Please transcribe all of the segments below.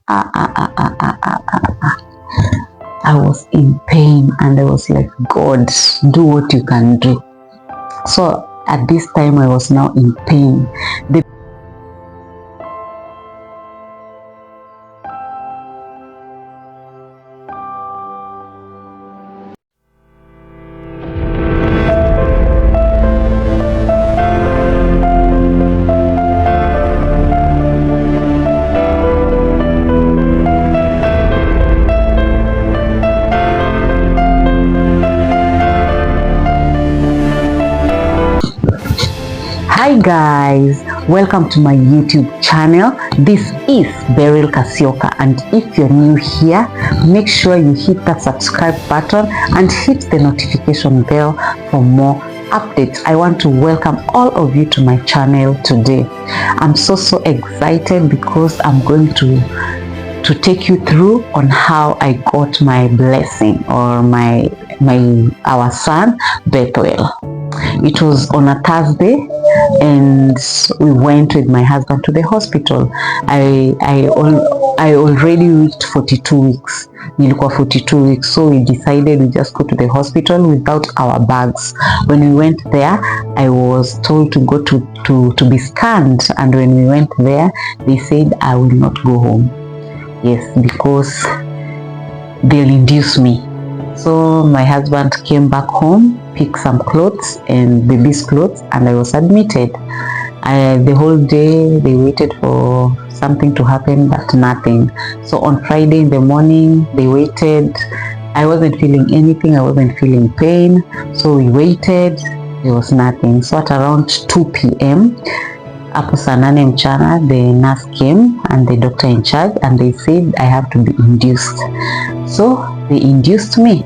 I was in pain and I was like, God, do what you can do. So at this time I was now in pain. Hi guys, welcome to my YouTube channel. This is Bethuel and if you're new here, make sure you hit that subscribe button and hit the notification bell for more updates. I want to welcome all of you to my channel today. I'm so excited because I'm going to take you through on how I got my blessing or our son Bethuel. It was on a Thursday and we went with my husband to the hospital. I already reached 42 weeks. Nilikuwa 42 weeks, so we decided we just go to the hospital without our bags. When we went there, I was told to go to be scanned, and when we went there, they said I will not go home. Yes, because they'll induce me. So my husband came back home, picked some clothes and baby's clothes, and I was admitted. The whole day they waited for something to happen, but nothing. So on Friday in the morning they waited. I wasn't feeling anything, I wasn't feeling pain, so we waited. There was nothing. So at around 2 p.m. hapo saa 8 mchana, the nurse came and the doctor in charge, and they said I have to be induced. So they induced me.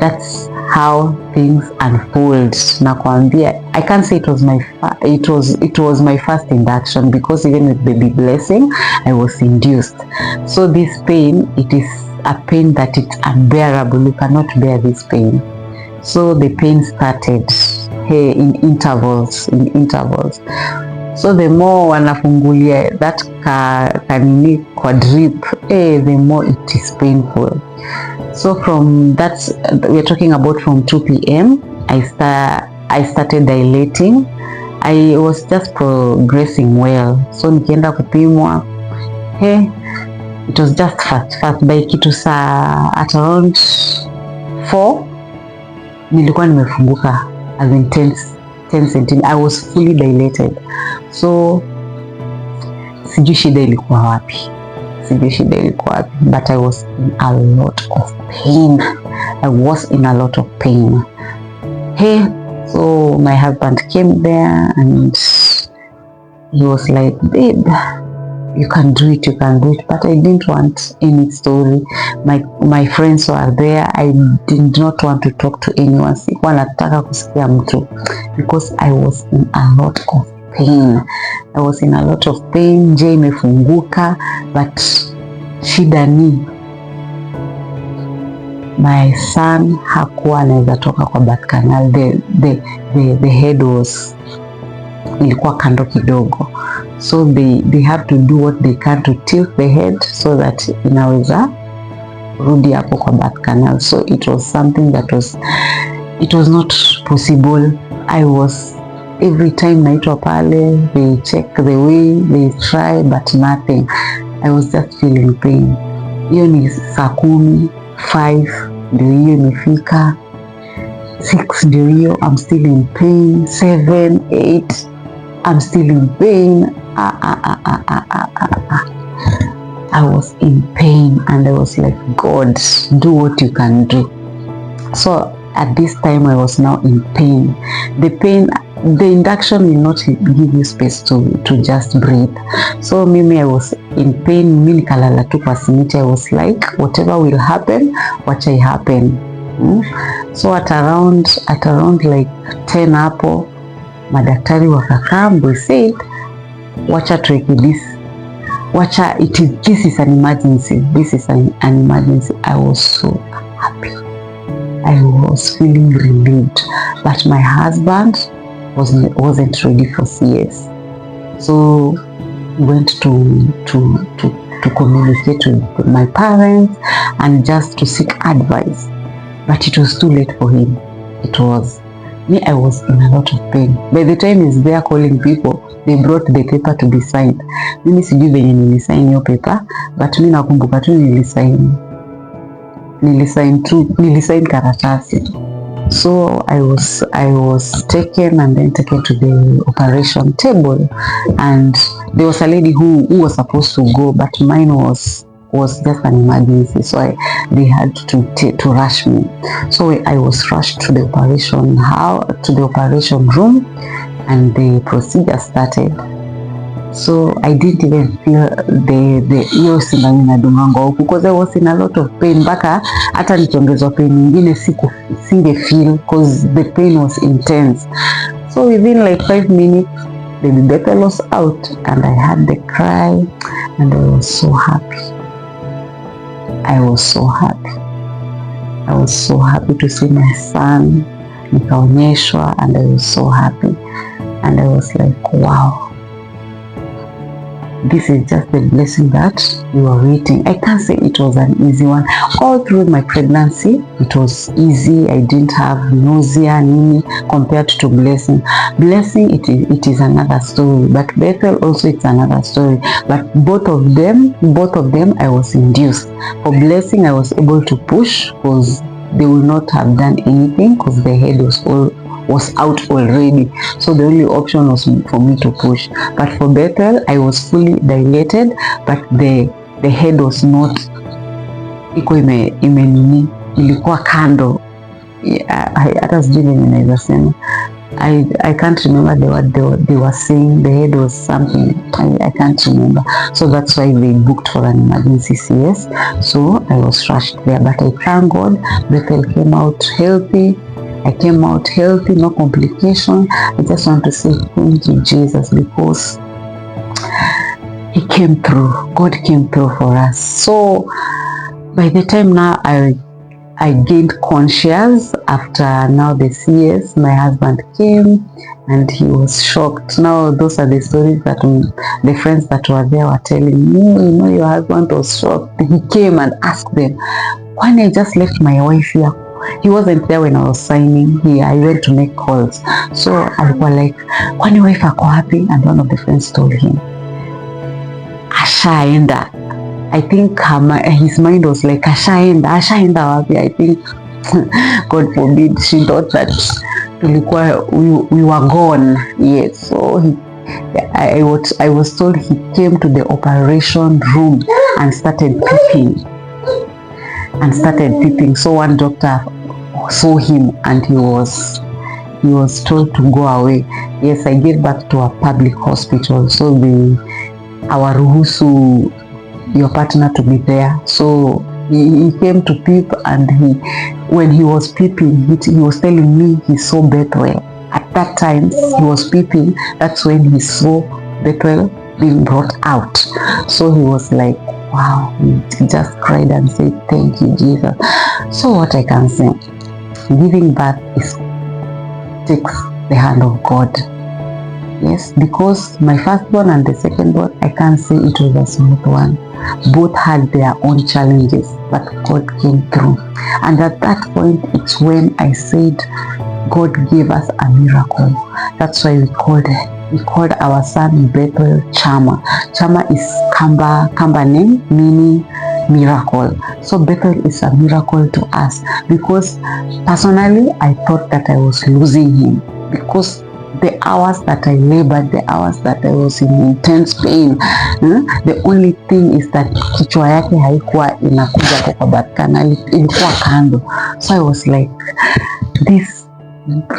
That's how things unfold. Nakwambia, I can't say it was my first induction, because even with baby blessing I was induced. So this pain, it is a pain that it's unbearable. You cannot bear this pain. So the pain started in intervals. So the more wanafungulia that kanini kwa drip, the more it is painful. So from that, we're talking about from 2 p.m. I started dilating. I was just progressing well. So nikienda kupimwa, it was just fast. By kitu saa at around 4 nilikuwa nimefunguka as in 10 centimeters. I was fully dilated. So sijui shida ilikuwa wapi, but I was in a lot of pain. So my husband came there and he was like, babe, you can do it, but I didn't want any story. My friends were there. I did not want to talk to anyone. Sikuwa nataka kusikia mtu, because I was in a lot of pain. Nje imefunguka, but shida ni my son hakuwa anaweza toka kwa birth canal. The head was ilikuwa kando kidogo, so they have to do what they can to tilt the head so that inaweza rudi hapo kwa birth canal. So it was something that it was not possible. I was, every time naitwa pale, they check the way, they try, but nothing. I was just feeling pain. Hiyo ni saa 10, 5 ndio hiyo imefika, 6 ndio hiyo, I'm still in pain, 7, 8 I'm still in pain. I was in pain and I was like, God, do what you can do. So at this time I was now in pain. The induction will not give you space to just breathe. So mimi, I was in pain. Mimi nikalala tu kwa simiti. I was like, whatever will happen, wacha happen. So at around like 10 hapo, madaktari wakakam, they said, wacha tuweke this, this is an emergency. I was so happy. I was feeling relieved, but my husband wasn't ready for CS. So we went to communicate with my parents and just to seek advice. But it was too late for him. It was. Me, I was in a lot of pain. By the time he's there calling people, they brought the paper to be signed. Mimi sijui venye nilisign hiyo paper, but mi nakumbuka tu nilisign karatasi. So I was taken and then taken to the operation table, and there was a lady who was supposed to go, but mine was just an emergency, so they had to rush me. So I was rushed to the operation room, and the procedure started. So I didn't even feel the hiyo sindano inadunganga huku because I was in a lot of pain, mpaka hata nikiongezwa pain nyingine singe feel because the pain was intense. So within like 5 minutes the Bethuel was out, and I had the cry, and I was so happy. I was so happy to see my son. Nikaonyeshwa, and I was so happy, and I was like, wow, this is just the blessing that we were waiting. I can't say it was an easy one. All through my pregnancy, it was easy. I didn't have nausea, nini, compared to blessing. Blessing, it is another story. But Bethuel also, it's another story. But both of them, I was induced. For blessing, I was able to push because they will not have done anything because the head was out already, so the only option was for me to push. But for Bethuel, I was fully dilated, but the head was not iko ime ilikuwa kando. Hata sijui venye naweza sema. I can't remember the word they were saying. The head was something, I can't remember. So that's why they booked for an emergency CS. So I was rushed there, but I thank God Bethuel came out healthy. I came out healthy, no complication. I just want to say thank you, Jesus, because He came through. God came through for us. So by the time now I gained conscious after now the CS, my husband came and he was shocked. Now those are the stories that the friends that were there were telling me. Your husband was shocked. He came and asked them, when I just left my wife here. He wasn't there when I was signing here. I went to make calls. So alikuwa like, kwani wife ako wapi? And one of the friends told him, ashaenda. I think his mind was like, ashaenda wapi? I think God forbid, she thought that we were gone. Yes. So I was told he came to the operation room and started peeping. So one doctor saw him and he was told to go away. Yes, I gave birth to a public hospital, so hawaruhusu your partner to be there. So he came to peep, and when he was peeping, he was telling me he saw Bethuel. At that time he was peeping, that's when he saw Bethuel being brought out. So he was like, wow, he just cried and said, thank you, Jesus. So what I can say, giving birth takes the hand of God. Yes, because my firstborn and the secondborn, I can't say it was a smooth one. Both had their own challenges, but God came through. And at that point, it's when I said, God gave us a miracle. That's why we called our son Bethuel Chama. Chama is Kamba name, meaning miracle. So Bethuel is a miracle to us, because personally I thought that I was losing him, because the hours that I labored, the hours that I was in intense pain, the only thing is that kichwa yake haikuwa inakuja kwa batkana, ilikuwa kando. So I was like, this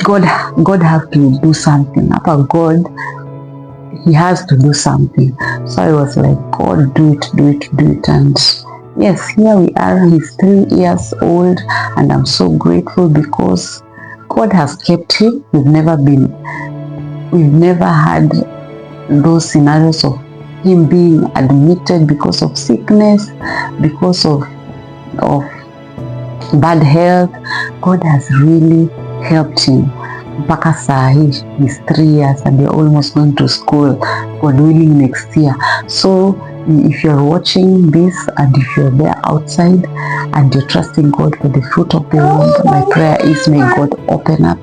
God have to do something. After God, He has to do something. So I was like, God, do it. And yes, here we are. He's 3 years old, and I'm so grateful because God has kept him. We've never had those scenarios of him being admitted because of sickness, because of bad health. God has really helped him. mpaka saa hii is 3 years and they're almost going to school, God willing, next year. So if you're watching this and if you're there outside and you're trusting God for the fruit of the womb, my prayer is may God open up.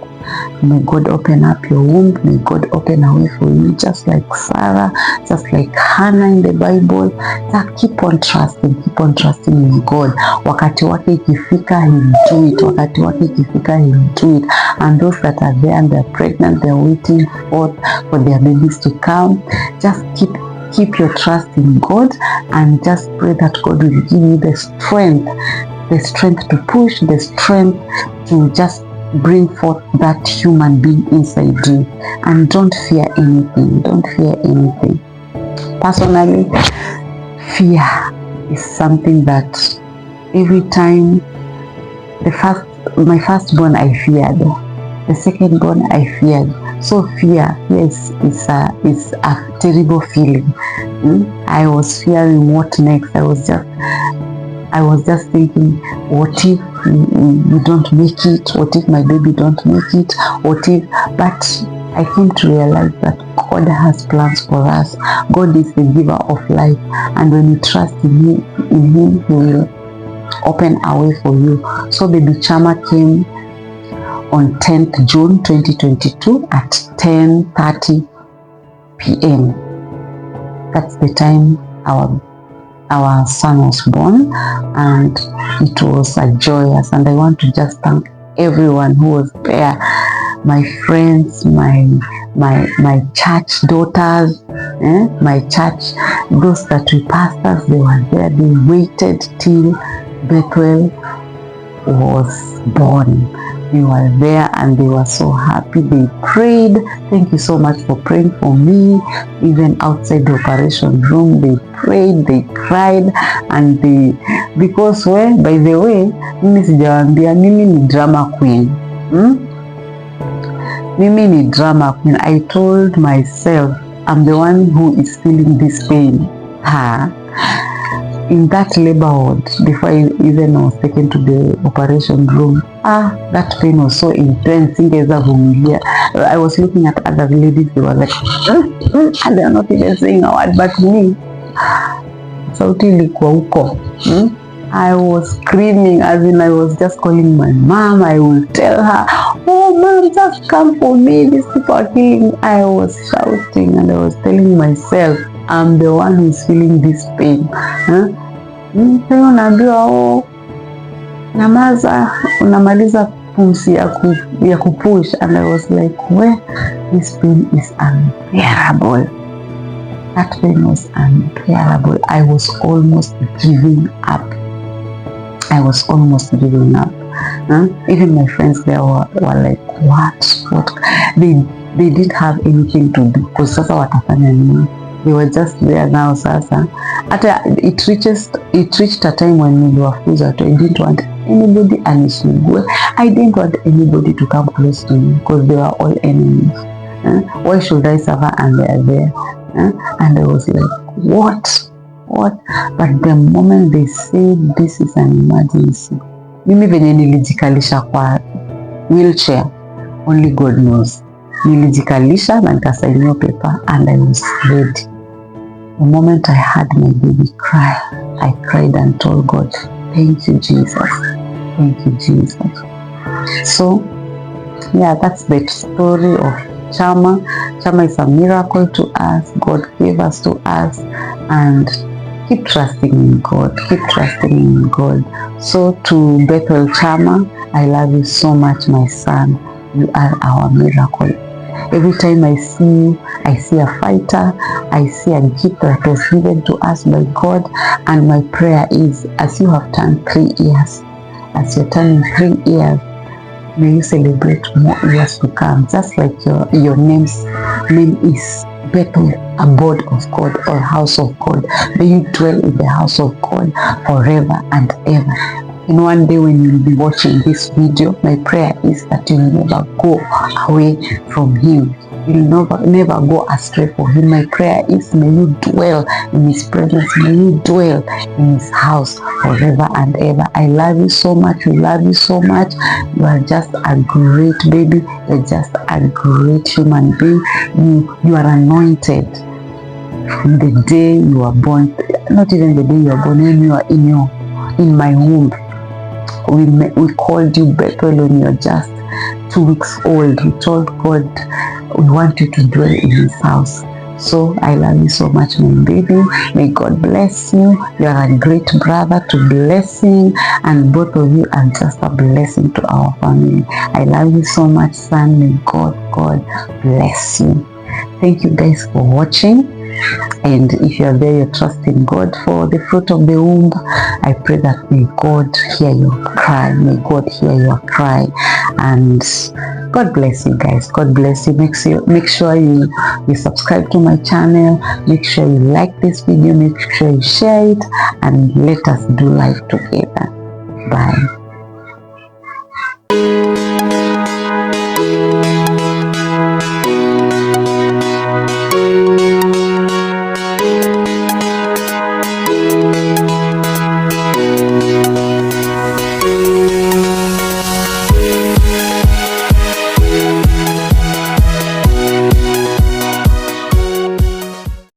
May God open up your womb. May God open a way for you, just like Sarah, just like Hannah in the Bible. Just keep on trusting in God. Wakati wake ikifika, He'll do it. Wakati wake ikifika, He'll do it. And those that are there and they're pregnant, they're waiting for their babies to come, just keep your trust in God and just pray that God will give you the strength to push, the strength to just bring forth that human being inside you. And don't fear anything. Personally, fear is something that every time my firstborn I feared, the secondborn I feared. So fear is a terrible feeling. I was fearing what next. I was just thinking, what if we don't make it? What if my baby don't make it? But I came to realize that God has plans for us. God is the giver of life. And when you trust in Him, He will open a way for you. So baby Chama came on 10th June 2022 at 10:30 p.m. That's the time our son was born, and it was a joyous. And I want to just thank everyone who was there, my friends, my church daughters, my church, those that we pastors, they were there. They waited till Bethuel was born. They were there and they were so happy. They prayed. Thank you so much for praying for me. Even outside the operation room, they prayed, they cried, and because by the way, mimi sijawaambia mimi ni drama queen. Mimi ni drama queen. I told myself I'm the one who is feeling this pain. In that labor ward, before I even was taken to the operation room, that pain was so intense. I was looking at other ladies, they were like, and they are not even saying a word, but me, sauti ilikuwa huko. I was screaming, as in I was just calling my mom. I will tell her, oh mom, just come for me, these people are killing me. I was shouting and I was telling myself, I'm the one who's feeling this pain. Sasa unaambiwa namaza, unamaliza pumzi ya kupush, and I was like, this pain is unbearable. That pain was unbearable. I was almost giving up. Even my friends there were like, what? They didn't have anything to do because sasa watafanya nini? They were just there now. Sasa it reached a time when niliwafuza tu. I didn't want anybody anisumbue. I didn't want anybody to come close to me because they were all enemies. Why should I suffer and they are there? And I was like, what? But the moment they said this is an emergency, mimi venye nilijikalisha kwa wheelchair, only God knows. Nilijikalisha na nikasainiwa paper and I was ready. The moment I heard my baby cry, I cried and told God, thank you, Jesus. Thank you, Jesus. So, yeah, that's the story of Chama. Chama is a miracle to us. God gave us to us, and keep trusting in God. So to Bethuel Chama, I love you so much, my son. You are our miracle. Every time I see you, I see a fighter. I see a gift that was given to us by God. And my prayer is, as you have turned 3 years, as you're turning 3 years, may you celebrate more years to come. Just like your name is Bethuel, abode of God or house of God. May you dwell in the house of God forever and ever. in one day when you'll be watching this video, my prayer is that you'll never go away from him. You'll never go astray for him. My prayer is, may you dwell in his presence, may you dwell in his house forever and ever. I love you so much. We love you so much. You are just a great baby. You're just a great human being. You are anointed from the day you are born. Not even the day you are born, when you are in my womb. We called you Bethuel when you're just 2 weeks old. We told God we want you to dwell in his house. So I love you so much, my baby. May God bless you. You are a great brother to blessing, and both of you are just a blessing to our family. I love you so much, son. May God bless you. Thank you guys for watching. And if you are there, you're trusting God for the fruit of the womb, I pray that may God hear your cry. May God hear your cry. And God bless you guys. God bless you. Make sure you subscribe to my channel. Make sure you like this video. Make sure you share it. And let us do life together. Bye.